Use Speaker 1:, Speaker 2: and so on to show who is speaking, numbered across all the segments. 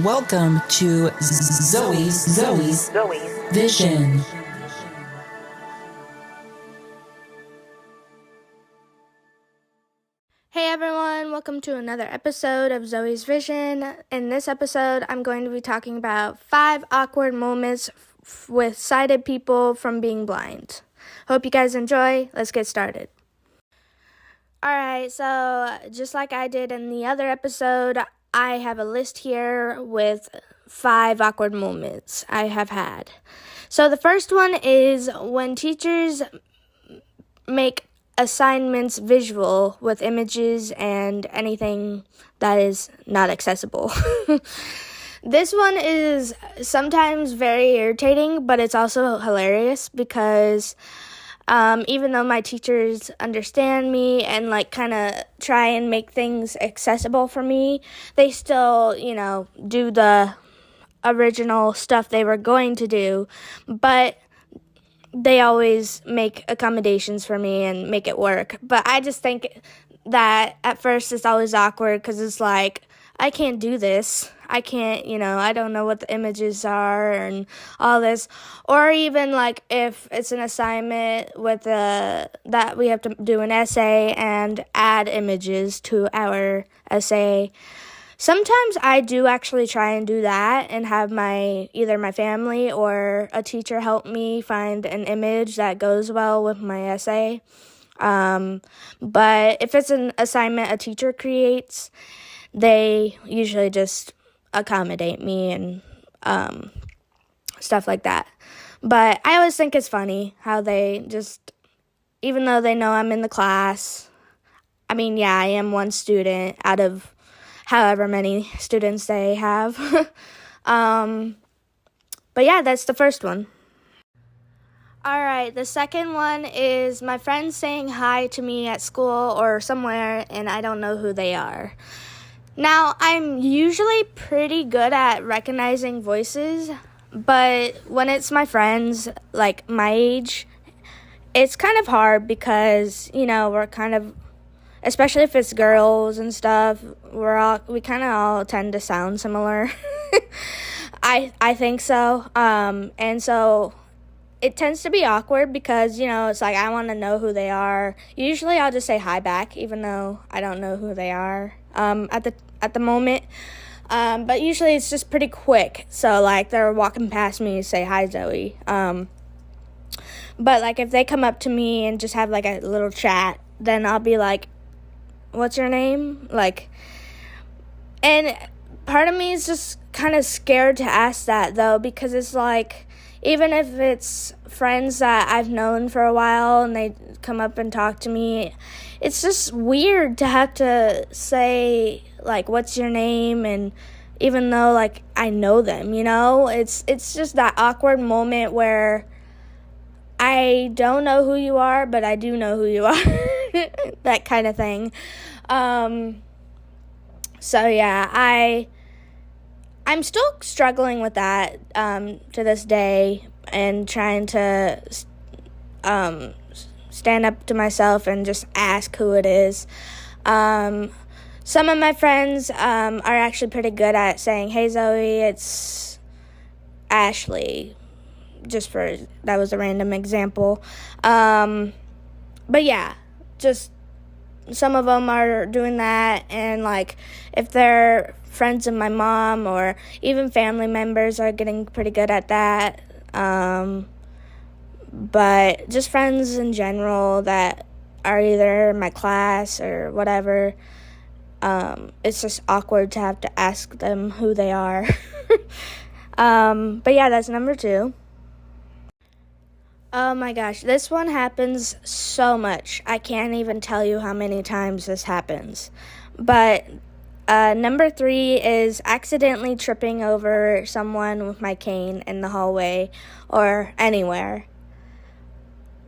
Speaker 1: Welcome to Zoe's Vision.
Speaker 2: Hey everyone, welcome to another episode of Zoe's Vision. In this episode, I'm going to be talking about 5 awkward moments with sighted people from being blind. Hope you guys enjoy. Let's get started. Alright, so just like I did in the other episode, I have a list here with 5 awkward moments I have had. So the first one is when teachers make assignments visual with images and anything that is not accessible. This one is sometimes very irritating, but it's also hilarious because even though my teachers understand me and kind of try and make things accessible for me, they still, do the original stuff they were going to do, but they always make accommodations for me and make it work. But I just think that at first it's always awkward because it's like, I can't do this. I can't, I don't know what the images are and all this. Or even if it's an assignment with that we have to do an essay and add images to our essay. Sometimes I do actually try and do that and have either my family or a teacher help me find an image that goes well with my essay. But if it's an assignment a teacher creates, they usually just accommodate me and stuff like that. But I always think it's funny how they just, even though they know I'm in the class, I am one student out of however many students they have. But yeah, that's the first one. Alright, the second one is my friends saying hi to me at school or somewhere and I don't know who they are. Now, I'm usually pretty good at recognizing voices, but when it's my friends, my age, it's kind of hard because, we're kind of, especially if it's girls and stuff, we kind of all tend to sound similar. I think so. And so it tends to be awkward because, it's like I want to know who they are. Usually I'll just say hi back, even though I don't know who they are at the moment. But usually it's just pretty quick. So they're walking past me and say hi, Zoe. But if they come up to me and just have a little chat, then I'll be like, what's your name? And part of me is just kind of scared to ask that, though, because it's even if it's friends that I've known for a while and they come up and talk to me, it's just weird to have to say, what's your name? And even though, I know them, it's just that awkward moment where I don't know who you are, but I do know who you are. That kind of thing. So yeah, I'm still struggling with that to this day and trying to stand up to myself and just ask who it is. Some of my friends are actually pretty good at saying, hey Zoe, it's Ashley. That was a random example. But yeah, just some of them are doing that, and if they're friends of my mom or even family members are getting pretty good at that. But just friends in general that are either in my class or whatever, it's just awkward to have to ask them who they are. But yeah, that's number 2. Oh my gosh, this one happens so much. I can't even tell you how many times this happens. But number 3 is accidentally tripping over someone with my cane in the hallway or anywhere.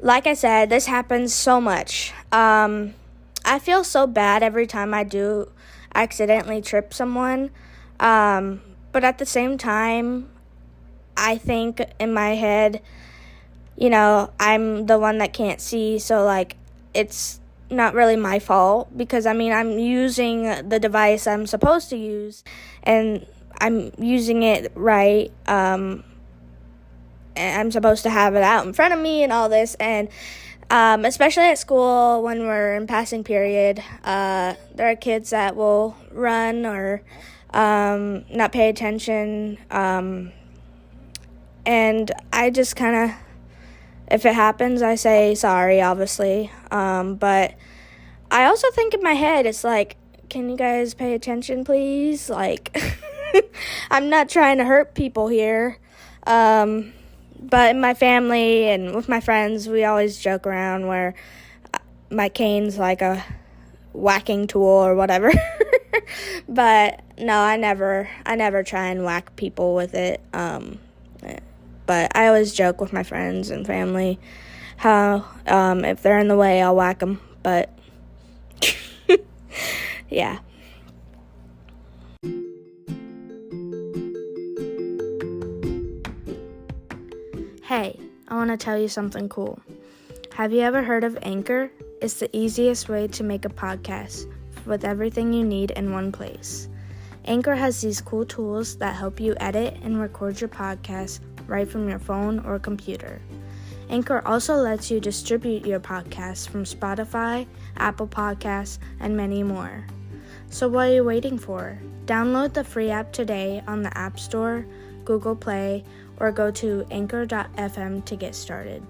Speaker 2: Like I said, this happens so much. I feel so bad every time I do accidentally trip someone. But at the same time, I think in my head, I'm the one that can't see, so it's not really my fault because I'm using the device I'm supposed to use, and I'm using it right. And I'm supposed to have it out in front of me and all this. And especially at school when we're in passing period, there are kids that will run or not pay attention. And I just kind of, if it happens, I say sorry, obviously. But I also think in my head, it's like, can you guys pay attention, please? Like, I'm not trying to hurt people here. But in my family and with my friends, we always joke around where my cane's like a whacking tool or whatever. But no, I never try and whack people with it. But I always joke with my friends and family how if they're in the way, I'll whack them. But yeah. Hey, I want to tell you something cool. Have you ever heard of Anchor? It's the easiest way to make a podcast with everything you need in one place. Anchor has these cool tools that help you edit and record your podcast right from your phone or computer. Anchor also lets you distribute your podcast from Spotify, Apple Podcasts, and many more. So what are you waiting for? Download the free app today on the App Store, Google Play, or go to anchor.fm to get started.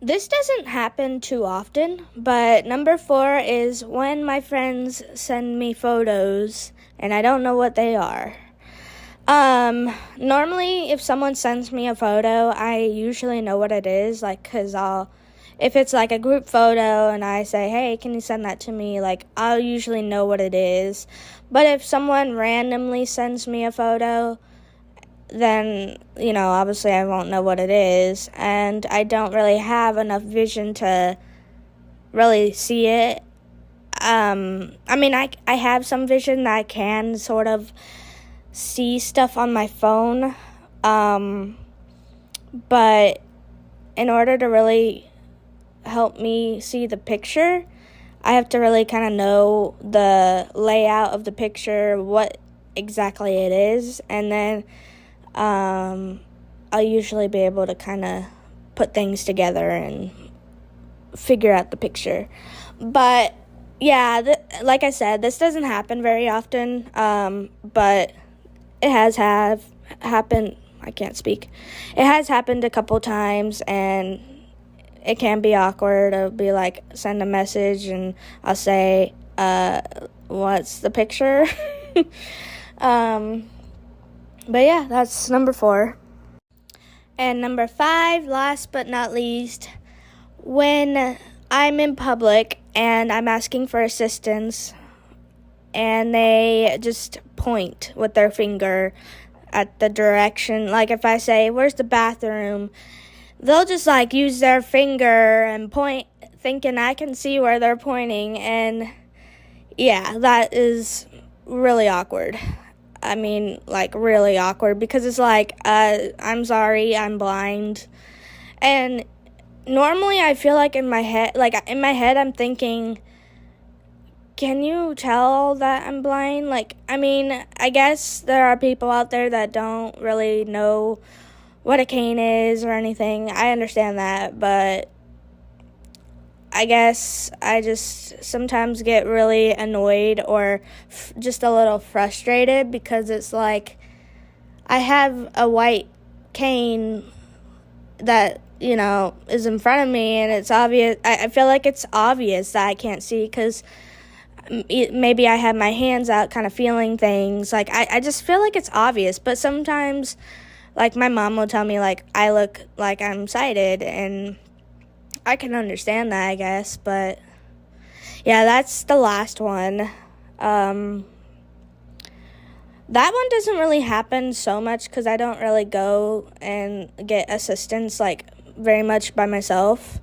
Speaker 2: This doesn't happen too often, but number 4 is when my friends send me photos and I don't know what they are. Normally if someone sends me a photo, I usually know what it is, if it's like a group photo and I say, hey, can you send that to me? I'll usually know what it is. But if someone randomly sends me a photo, then, obviously I won't know what it is. And I don't really have enough vision to really see it. I have some vision that I can sort of see stuff on my phone. But in order to really help me see the picture, I have to really kind of know the layout of the picture, what exactly it is, and then I'll usually be able to kind of put things together and figure out the picture. But yeah, like I said, this doesn't happen very often, but it has happened. I can't speak. It has happened a couple times, and it can be awkward. It'll be like, send a message and I'll say, what's the picture? But yeah, that's number 4. And number 5, last but not least, when I'm in public and I'm asking for assistance and they just point with their finger at the direction, like if I say, where's the bathroom? They'll just use their finger and point, thinking I can see where they're pointing, and yeah, that is really awkward. Really awkward, because it's I'm sorry, I'm blind. And normally I feel like in my head I'm thinking, can you tell that I'm blind? I guess there are people out there that don't really know what a cane is or anything. I understand that, but I guess I just sometimes get really annoyed or just a little frustrated, because it's I have a white cane that, is in front of me, and it's obvious. I feel like it's obvious that I can't see, because maybe I have my hands out kind of feeling things. I just feel like it's obvious, but sometimes my mom will tell me, I look like I'm sighted, and I can understand that, I guess. But yeah, that's the last one. That one doesn't really happen so much, because I don't really go and get assistance, very much by myself.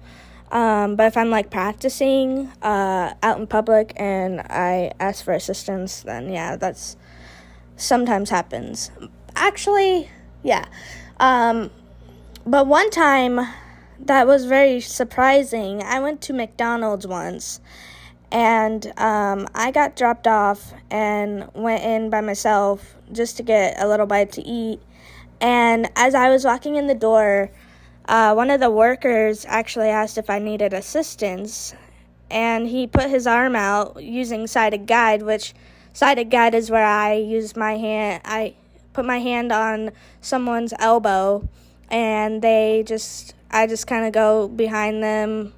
Speaker 2: But if I'm, practicing out in public and I ask for assistance, then, yeah, that's sometimes happens. Actually, yeah. But one time that was very surprising. I went to McDonald's once, And I got dropped off and went in by myself just to get a little bite to eat. And as I was walking in the door, one of the workers actually asked if I needed assistance. And he put his arm out using sighted guide, which sighted guide is where I use my hand. I put my hand on someone's elbow, and I just kind of go behind them.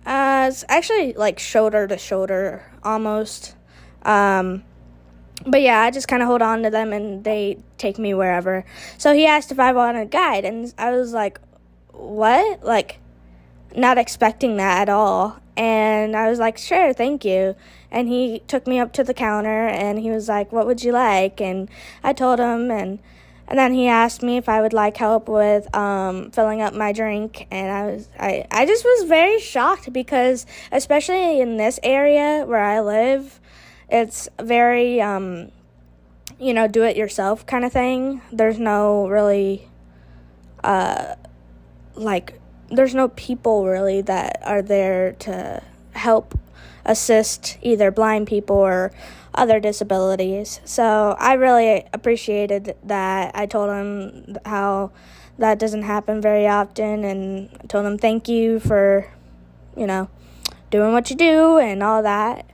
Speaker 2: It's actually like shoulder to shoulder almost. But yeah, I just kind of hold on to them and they take me wherever. So he asked if I wanted a guide, and I was like, what? Like, not expecting that at all. And I was like, sure, thank you. And he took me up to the counter and he was like, what would you like? And I told him, and then he asked me if I would like help with filling up my drink. And I just was very shocked because, especially in this area where I live, it's very, do it yourself kind of thing. There's no really, there's no people really that are there to help assist either blind people or other disabilities. So I really appreciated that. I told him how that doesn't happen very often, and I told him thank you for, doing what you do and all that.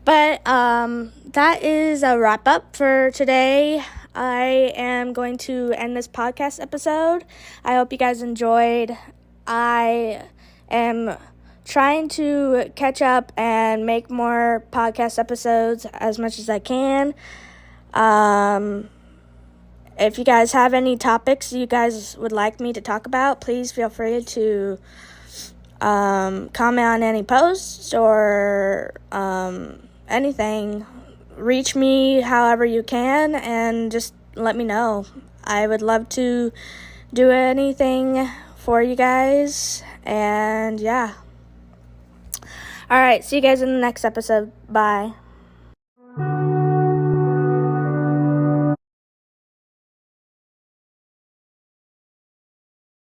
Speaker 2: But that is a wrap up for today. I am going to end this podcast episode. I hope you guys enjoyed. I am trying to catch up and make more podcast episodes as much as I can. If you guys have any topics you guys would like me to talk about, please feel free to comment on any posts or anything. Reach me however you can and just let me know. I would love to do anything for you guys, and yeah. All right, see you guys in the next episode. Bye.